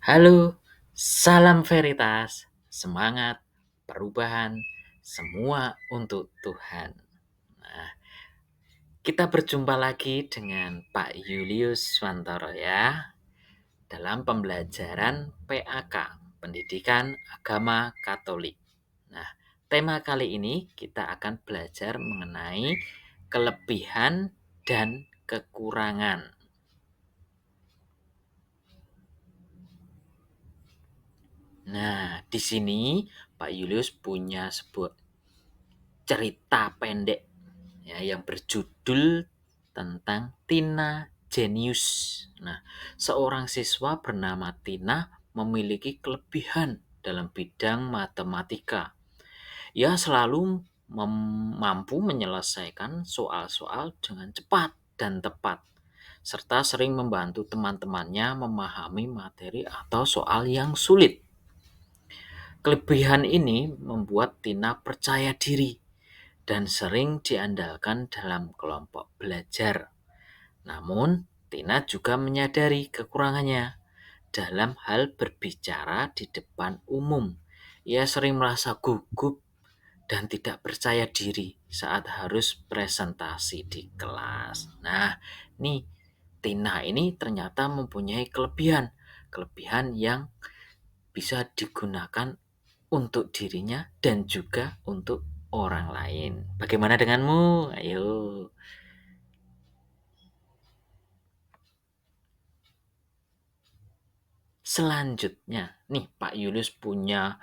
Halo, salam veritas, semangat, perubahan, semua untuk Tuhan. Nah, kita berjumpa lagi dengan Pak Julius Swantoro ya, dalam pembelajaran PAK, Pendidikan Agama Katolik. Nah, tema kali ini kita akan belajar mengenai kelebihan dan kekurangan. Nah, di sini Pak Julius punya sebuah cerita pendek ya yang berjudul tentang Tina Jenius. Nah, seorang siswa bernama Tina memiliki kelebihan dalam bidang matematika. Ia selalu mampu menyelesaikan soal-soal dengan cepat dan tepat, serta sering membantu teman-temannya memahami materi atau soal yang sulit. Kelebihan ini membuat Tina percaya diri dan sering diandalkan dalam kelompok belajar. Namun, Tina juga menyadari kekurangannya dalam hal berbicara di depan umum. Ia sering merasa gugup dan tidak percaya diri saat harus presentasi di kelas. Nah, nih Tina ini ternyata mempunyai kelebihan yang bisa digunakan untuk dirinya dan juga untuk orang lain. Bagaimana denganmu? Ayo. Selanjutnya, nih Pak Julius punya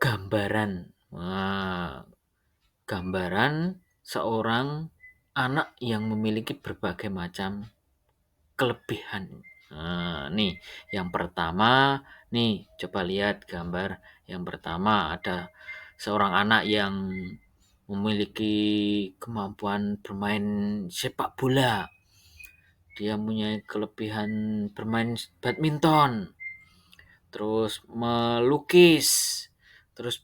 gambaran. Wah, gambaran seorang anak yang memiliki berbagai macam kelebihan. Nah, nih yang pertama, nih coba lihat gambar yang pertama ada seorang anak yang memiliki kemampuan bermain sepak bola. Dia punya kelebihan bermain badminton, terus melukis, terus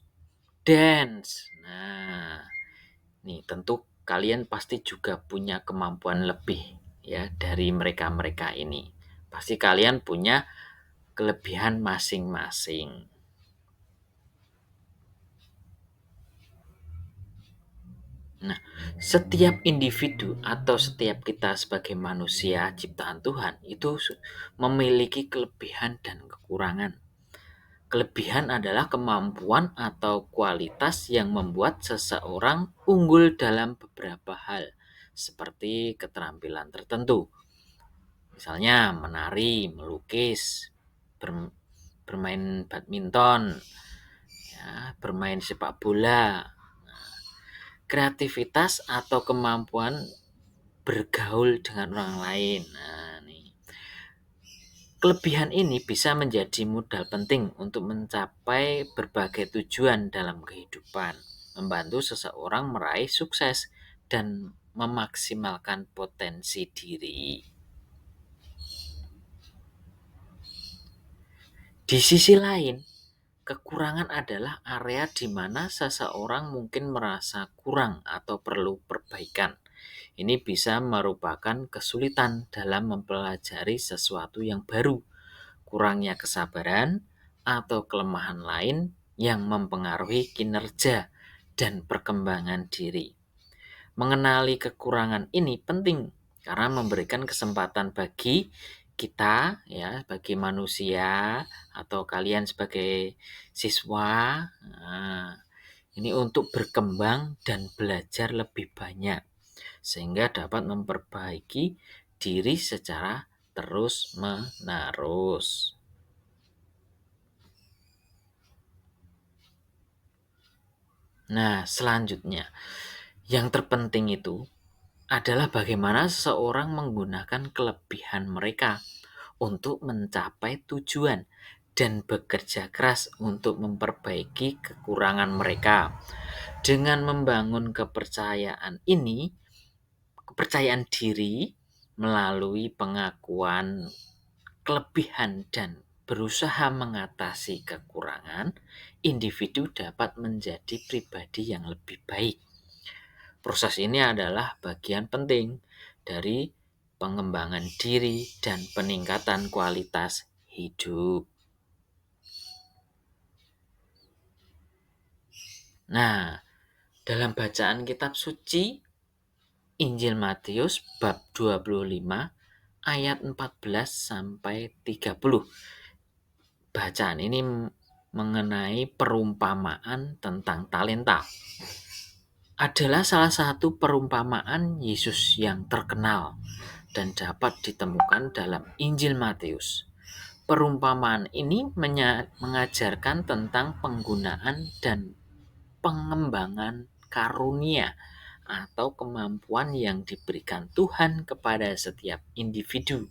dance. Nah, nih tentu kalian pasti juga punya kemampuan lebih ya dari mereka-mereka ini. Pasti kalian punya kelebihan masing-masing. Nah, setiap individu atau setiap kita sebagai manusia ciptaan Tuhan itu memiliki kelebihan dan kekurangan. Kelebihan adalah kemampuan atau kualitas yang membuat seseorang unggul dalam beberapa hal, seperti keterampilan tertentu. Misalnya menari, melukis, bermain badminton, ya, bermain sepak bola. Kreativitas atau kemampuan bergaul dengan orang lain. Nah, nih. Kelebihan ini bisa menjadi modal penting untuk mencapai berbagai tujuan dalam kehidupan, membantu seseorang meraih sukses dan memaksimalkan potensi diri. Di sisi lain, kekurangan adalah area di mana seseorang mungkin merasa kurang atau perlu perbaikan. Ini bisa merupakan kesulitan dalam mempelajari sesuatu yang baru, kurangnya kesabaran, atau kelemahan lain yang mempengaruhi kinerja dan perkembangan diri. Mengenali kekurangan ini penting karena memberikan kesempatan bagi kita ya, bagi manusia atau kalian sebagai siswa, nah, ini untuk berkembang dan belajar lebih banyak sehingga dapat memperbaiki diri secara terus-menerus. Nah, selanjutnya, yang terpenting itu adalah bagaimana seseorang menggunakan kelebihan mereka untuk mencapai tujuan dan bekerja keras untuk memperbaiki kekurangan mereka. Dengan membangun kepercayaan diri melalui pengakuan kelebihan dan berusaha mengatasi kekurangan, individu dapat menjadi pribadi yang lebih baik. Proses ini adalah bagian penting dari pengembangan diri dan peningkatan kualitas hidup. Nah, dalam bacaan kitab suci Injil Matius bab 25 ayat 14 sampai 30. Bacaan ini mengenai perumpamaan tentang talenta. Adalah salah satu perumpamaan Yesus yang terkenal dan dapat ditemukan dalam Injil Matius. Perumpamaan ini mengajarkan tentang penggunaan dan pengembangan karunia atau kemampuan yang diberikan Tuhan kepada setiap individu.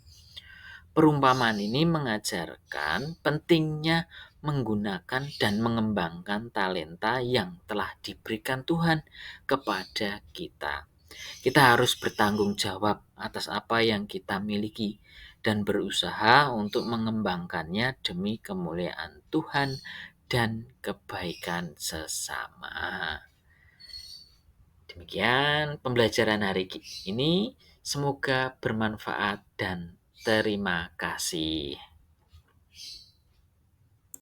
Perumpamaan ini mengajarkan pentingnya menggunakan dan mengembangkan talenta yang telah diberikan Tuhan kepada kita. Kita harus bertanggung jawab atas apa yang kita miliki dan berusaha untuk mengembangkannya demi kemuliaan Tuhan dan kebaikan sesama. Demikian pembelajaran hari ini. Semoga bermanfaat dan terima kasih.